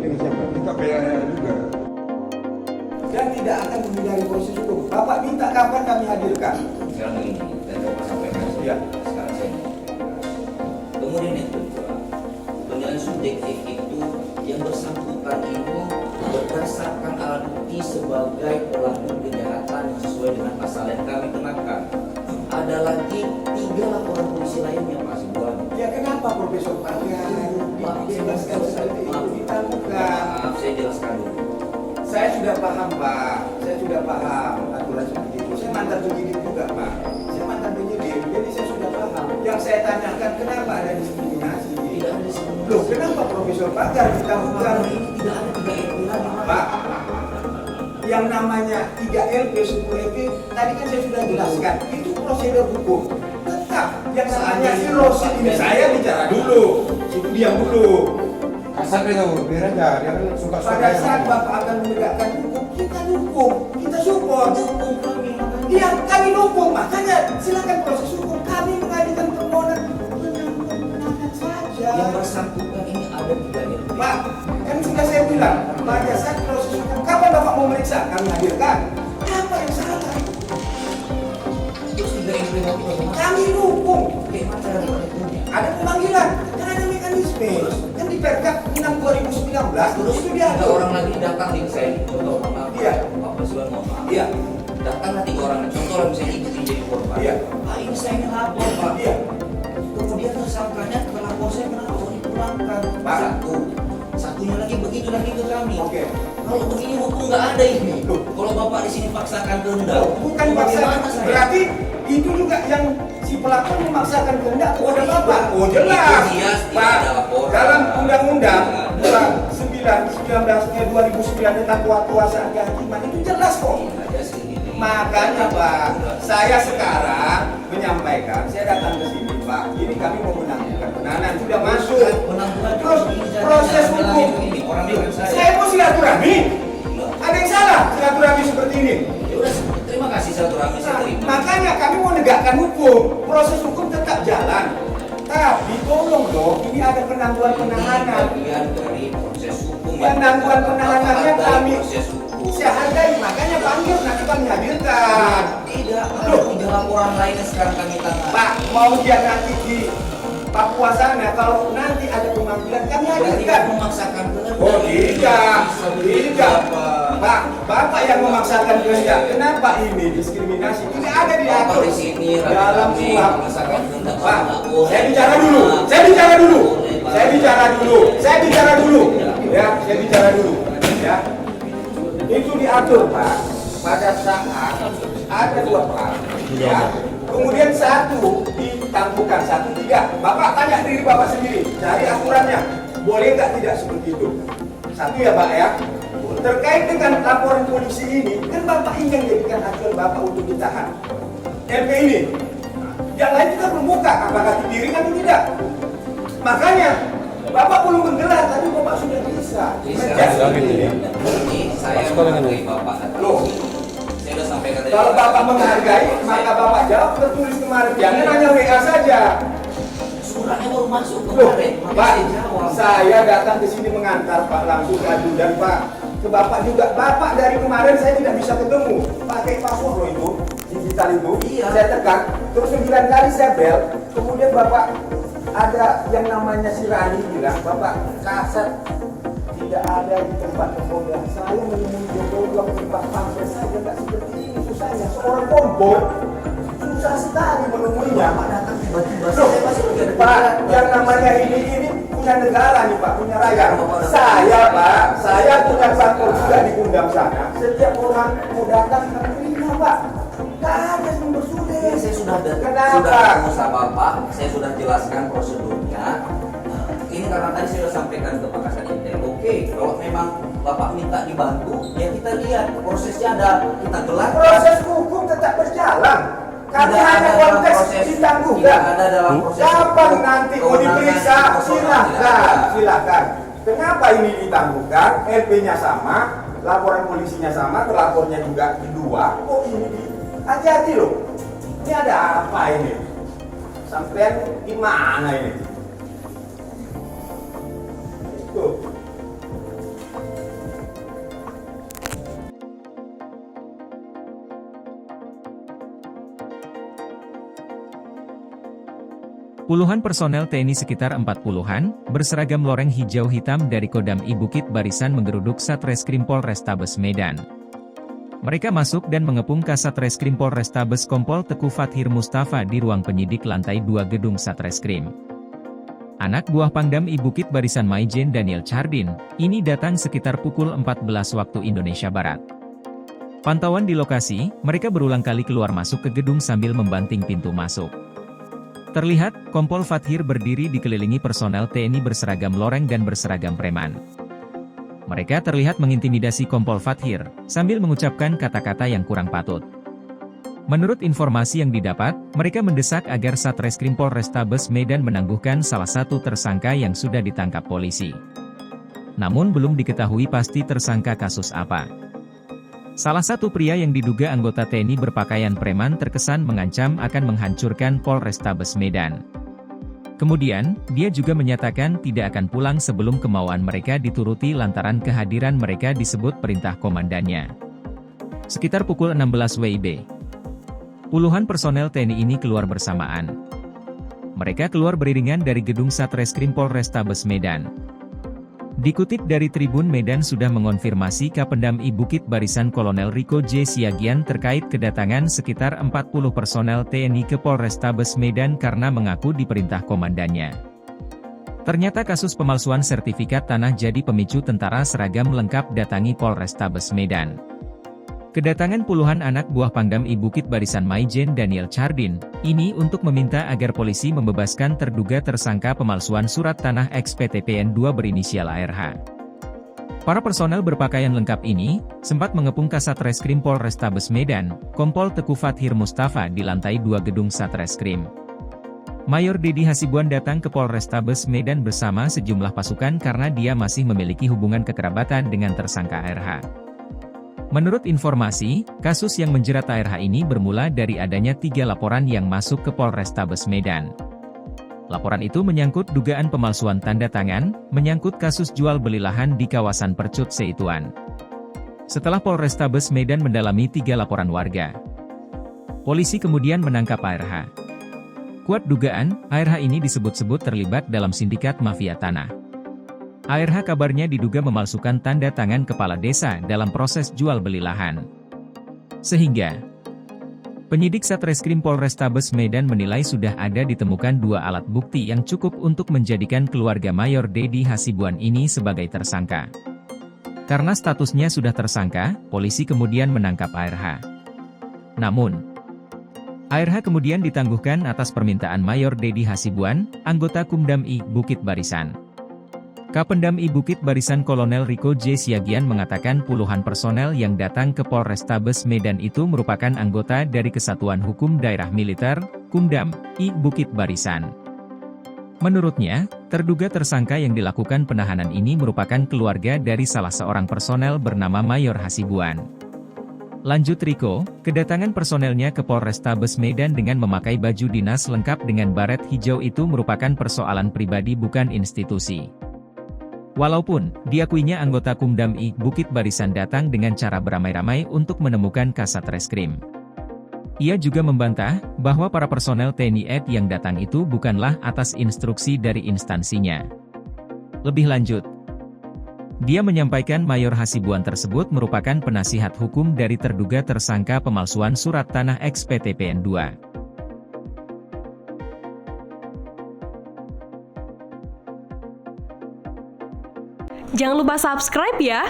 dengan siapa? Minta PAR juga. Dan tidak akan menghindari proses hukum. Bapak minta kapan kami hadirkan? Sekarang ini, dan Bapak sampaikan. Ya. Sekarang saya mau. Kemudian yang kedua, penilaian subjektif itu yang bersangkutan itu berdasarkan alat bukti sebagai pelaku kejahatan yang sesuai dengan pasal yang kami kenakan. Ada lagi 3 laporan polisi lainnya Pak Sibuan. Ya kenapa Profesor Pagar dibebaskan seperti itu? Kita bukan. Maaf, saya jelaskan dulu. Saya sudah paham Pak, saya sudah paham aturan seperti itu. Saya mantan penyidik juga Pak. Saya mantan penyidik, jadi saya sudah paham. Yang saya tanyakan kenapa ada diskriminasi? Tidak ada diskriminasi. Loh, kenapa Profesor Pagar kita bukan? Ini tidak ada 3 LP lagi Pak, yang namanya 3 LP, 10 LP, tadi kan saya sudah jelaskan, itu prosedur hukum. Tetap, yang namanya erosi ini, saya bicara dulu, itu diam dulu. Kasar dia tuh, biar aja. Dia kan suka Pada saat Bapak akan menegakkan hukum, kita dukung, kita support. hukum kami makanya. Iya, kami dukung, makanya silakan proses hukum. Kami mengajukan permohonan penangguhan saja. Yang bersangkutan ini ada 3 LP. Pak, kan sudah saya bilang, pada saat proses hukum, kapan Bapak mau meriksa? Kami hadirkan. Apa yang salah? Terus 3 LP lagi bagaimana? Kami dukung. Bagaimana cara melakukannya? Ada pemanggilan, kan ada mekanisme. Kan di Perkap 6 2019, Terus itu ada diatur. orang lagi datang nih, saya contoh maaf. Iya. Pak Presiden mohon maaf. Iya, Datanglah 3 orang, contoh lah misalnya ikutin jadi korban. Iya. Pak ini saya ingin lapor Pak. iya. Kemudian tersangkanya pelapor saya kenapa kok dipulangkan? Pak. Satunya lagi begitu lagi ke kami. Oke. Kalau begini hukum nggak ada ini. Loh. Kalau bapak di sini paksakan kehendak. Loh, bukan paksa. Bagaimana saya? Berarti itu juga yang si pelapor memaksakan kehendak kepada Oh, Bapak. iya. Oh jelas, Itu dia, tidak Pak. ada laporan. Dalam Undang-Undang Tidak 2009 tentang kekuasaan kehakiman itu jelas kok. Ada sendiri. Makanya Pak, saya sekarang menyampaikan, saya datang ke sini Pak. Ini kami mau menangguhkan penahanan sudah masuk. Penangguhan Terus ini, proses jangan hukum. ini orang dengan Saya saya. mau silaturahmi. Loh. Ada yang salah silaturahmi seperti ini. Ya udah, terima kasih silaturahmi saya Nah, terima. makanya kami mau negakkan hukum, proses hukum tetap jalan. Tapi tolong dong, ini ada penangguhan penahanan. Bagian dari proses hukum. Penangguhan penahanannya Bapak kami hargai proses hukum. saya hargai, makanya panggil nanti kami hadirkan. Tidak, ada Loh. 3 laporan lainnya sekarang kami tangani. Pak, mau dia nanti di Papua sana, kalau nanti ada pemanggilan kami Berarti hadirkan. kan memaksakan kehendak. Oh tidak, Bisa begitu, tidak. Pak. Pak, Bapak yang memaksakan kehendak. Kenapa ini diskriminasi? Ini ada Bapak diatur di sini dalam rame-rame suap. memaksakan kehendak. Pak, Nggak boleh. saya bicara dulu. Saya bicara dulu. Boleh, Pak. Saya bicara dulu. Saya bicara dulu. Ya, saya bicara dulu. Ya. Itu diatur, Pak. Pada saat ada 2 pelaku. Ya. Kemudian 1 ditangguhkan, 1 tidak. Bapak tanya diri Bapak sendiri, cari aturannya. Boleh nggak tidak seperti itu? 1 ya Pak ya. Terkait dengan laporan polisi ini, kan Bapak ingin jadikan acuan Bapak untuk ditahan. LP ini. Yang lain juga belum buka, apakah diri atau tidak. Makanya Bapak belum menggelar, tapi Bapak sudah bisa. Bisa. Menjadi. Ini saya menghargai Bapak. Loh. Saya sudah sampaikan tadi. Kalau Bapak menghargai, maka Bapak jawab tertulis kemarin. Jangan hanya WA saja. Suratnya baru masuk Loh, kemarin. Pak, Makanya saya jawab. saya datang ke sini mengantar Pak langsung adu dan Pak ke Bapak juga. Bapak dari kemarin saya tidak bisa ketemu. Pakai password loh itu, digital itu. Iya. Saya tekan, terus 9 kali saya bel. Kemudian Bapak ada yang namanya si Rani bilang, Bapak kasar tidak ada di tempat Kapolda. Saya menemui Jokowi di tempat pampres saja nggak seperti ini susahnya. Seorang kompor susah sekali menemuinya. Bapak datang tiba-tiba. Loh, Saya masih udah ada Pak, pikiran. yang namanya ini punya negara nih Pak, punya rakyat. Saya Pak, saya punya kantor juga di Gundam sana. Setiap orang mau datang kami terima Pak. Nggak ada yang bersulit. Iya, saya sudah Kenapa? sudah ketemu sama Bapak, saya sudah jelaskan prosedurnya. Ini karena tadi saya sudah sampaikan ke Pak Kasat Intel. Oke, kalau memang Bapak minta dibantu, ya kita lihat prosesnya ada, kita gelar. Proses hukum tetap berjalan. Kami Tidak hanya ada dalam konteks proses- ditangguhkan. tidak ada dalam proses Kapan hukum. nanti mau Kewenangan diperiksa? kekosongan tidak Silahkan, ada. silahkan. Kenapa ini ditangguhkan? LP-nya sama, laporan polisinya sama, terlapornya juga kedua. Kok ini hati-hati loh. Ini ada apa ini? Sampai gimana ini? Tuh. Puluhan personel TNI sekitar 40-an, berseragam loreng hijau hitam dari Kodam I Bukit Barisan menggeruduk Satreskrim Polrestabes Medan. Mereka masuk dan mengepung Kasatreskrim Polrestabes Kompol Teku Fathir Mustafa di ruang penyidik lantai 2 gedung Satreskrim. Anak buah Pangdam I Bukit Barisan Maijen Daniel Chardin, ini datang sekitar pukul 14 waktu Indonesia Barat. Pantauan di lokasi, mereka berulang kali keluar masuk ke gedung sambil membanting pintu masuk. Terlihat, Kompol Fathir berdiri dikelilingi personel TNI berseragam loreng dan berseragam preman. Mereka terlihat mengintimidasi Kompol Fathir, sambil mengucapkan kata-kata yang kurang patut. Menurut informasi yang didapat, mereka mendesak agar Satreskrim Polrestabes Medan menangguhkan salah satu tersangka yang sudah ditangkap polisi. Namun belum diketahui pasti tersangka kasus apa. Salah satu pria yang diduga anggota TNI berpakaian preman terkesan mengancam akan menghancurkan Polrestabes Medan. Kemudian, dia juga menyatakan tidak akan pulang sebelum kemauan mereka dituruti lantaran kehadiran mereka disebut perintah komandannya. Sekitar pukul 16 WIB, puluhan personel TNI ini keluar bersamaan. Mereka keluar beriringan dari gedung Satreskrim Polrestabes Medan. Dikutip dari Tribun Medan sudah mengonfirmasi Kapendam I Bukit Barisan Kolonel Riko J. Siagian terkait kedatangan sekitar 40 personel TNI ke Polrestabes Medan karena mengaku diperintah komandannya. Ternyata kasus pemalsuan sertifikat tanah jadi pemicu tentara seragam lengkap datangi Polrestabes Medan. Kedatangan puluhan anak buah Pangdam I Bukit Barisan Maijen Daniel Chardin, ini untuk meminta agar polisi membebaskan terduga tersangka pemalsuan surat tanah XPTPN 2 berinisial ARH. Para personel berpakaian lengkap ini, sempat mengepung Kasatreskrim Polrestabes Medan, Kompol Teku Fathir Mustafa di lantai 2 gedung Satreskrim. Mayor Dedi Hasibuan datang ke Polrestabes Medan bersama sejumlah pasukan karena dia masih memiliki hubungan kekerabatan dengan tersangka ARH. Menurut informasi, kasus yang menjerat ARH ini bermula dari adanya 3 laporan yang masuk ke Polrestabes Medan. Laporan itu menyangkut dugaan pemalsuan tanda tangan, menyangkut kasus jual beli lahan di kawasan Percut Seituan. Setelah Polrestabes Medan mendalami 3 laporan warga, polisi kemudian menangkap ARH. Kuat dugaan, ARH ini disebut-sebut terlibat dalam sindikat mafia tanah. ARH kabarnya diduga memalsukan tanda tangan kepala desa dalam proses jual beli lahan. Sehingga, penyidik Satreskrim Polrestabes Medan menilai sudah ada ditemukan 2 alat bukti yang cukup untuk menjadikan keluarga Mayor Dedi Hasibuan ini sebagai tersangka. Karena statusnya sudah tersangka, polisi kemudian menangkap ARH. Namun, ARH kemudian ditangguhkan atas permintaan Mayor Dedi Hasibuan, anggota Kumdam I Bukit Barisan. Kapendam I Bukit Barisan Kolonel Riko J. Siagian mengatakan puluhan personel yang datang ke Polrestabes Medan itu merupakan anggota dari Kesatuan Hukum Daerah Militer, Kumdam I Bukit Barisan. Menurutnya, terduga tersangka yang dilakukan penahanan ini merupakan keluarga dari salah seorang personel bernama Mayor Hasibuan. Lanjut Riko, kedatangan personelnya ke Polrestabes Medan dengan memakai baju dinas lengkap dengan baret hijau itu merupakan persoalan pribadi bukan institusi. Walaupun, diakuinya anggota Kumdam I Bukit Barisan datang dengan cara beramai-ramai untuk menemukan Kasatreskrim. Ia juga membantah, bahwa para personel TNI AD yang datang itu bukanlah atas instruksi dari instansinya. Lebih lanjut, dia menyampaikan Mayor Hasibuan tersebut merupakan penasihat hukum dari terduga tersangka pemalsuan surat tanah XPTPN 2. Jangan lupa subscribe ya!